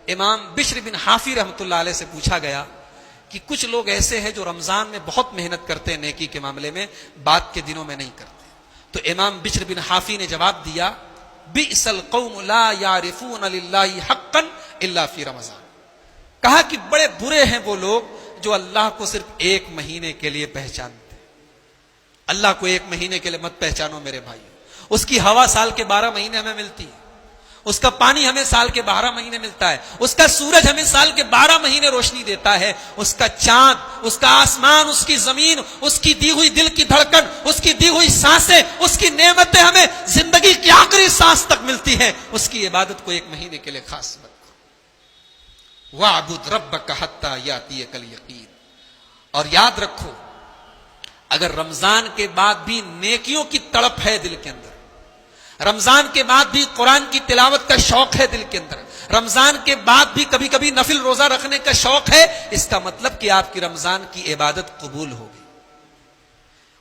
امام بشر بن حافی رحمۃ اللہ علیہ سے پوچھا گیا کہ کچھ لوگ ایسے ہیں جو رمضان میں بہت محنت کرتے ہیں نیکی کے معاملے میں، بعد کے دنوں میں نہیں کرتے. تو امام بشر بن حافی نے جواب دیا، بئس القوم لا یعرفون للہ حقا الا فی رمضان. کہا کہ بڑے برے ہیں وہ لوگ جو اللہ کو صرف ایک مہینے کے لیے پہچانتے. اللہ کو ایک مہینے کے لیے مت پہچانو میرے بھائیو. اس کی ہوا سال کے 12 مہینے ہمیں ملتی ہے، اس کا پانی ہمیں سال کے 12 مہینے ملتا ہے، اس کا سورج ہمیں سال کے 12 مہینے روشنی دیتا ہے، اس کا چاند، اس کا آسمان، اس کی زمین، اس کی دی ہوئی دل کی دھڑکن، اس کی دی ہوئی سانسیں، اس کی نعمتیں ہمیں زندگی کی آخری سانس تک ملتی ہیں. اس کی عبادت کو ایک مہینے کے لیے خاص مت کرو. وَاعْبُدْ رَبَّكَ حَتَّى يَأْتِيَكَ الْيَقِينُ. اور یاد رکھو، اگر رمضان کے بعد بھی نیکیوں کی تڑپ ہے دل کے اندر، رمضان کے بعد بھی قرآن کی تلاوت کا شوق ہے دل کے اندر، رمضان کے بعد بھی کبھی کبھی نفل روزہ رکھنے کا شوق ہے، اس کا مطلب کہ آپ کی رمضان کی عبادت قبول ہوگی.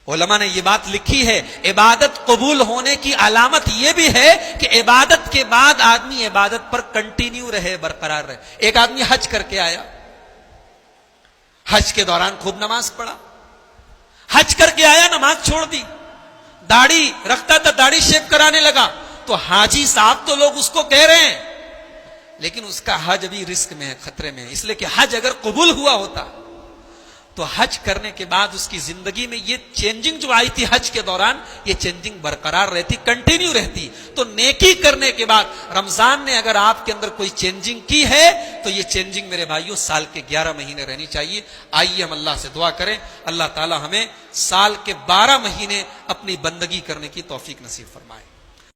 علماء نے یہ بات لکھی ہے، عبادت قبول ہونے کی علامت یہ بھی ہے کہ عبادت کے بعد آدمی عبادت پر کنٹینیو رہے، برقرار رہے. ایک آدمی حج کر کے آیا، حج کے دوران خوب نماز پڑھا، حج کر کے آیا نماز چھوڑ دی، داڑھی رکھتا تھا داڑھی شیو کرانے لگا. تو حاجی صاحب تو لوگ اس کو کہہ رہے ہیں، لیکن اس کا حج ابھی رسک میں ہے، خطرے میں ہے. اس لیے کہ حج اگر قبول ہوا ہوتا تو حج کرنے کے بعد اس کی زندگی میں یہ چینجنگ جو آئی تھی حج کے دوران، یہ چینجنگ برقرار رہتی، کنٹینیو رہتی. تو نیکی کرنے کے بعد رمضان نے اگر آپ کے اندر کوئی چینجنگ کی ہے تو یہ چینجنگ میرے بھائیوں سال کے 11 مہینے رہنی چاہیے. آئیے ہم اللہ سے دعا کریں، اللہ تعالی ہمیں سال کے 12 مہینے اپنی بندگی کرنے کی توفیق نصیب فرمائے.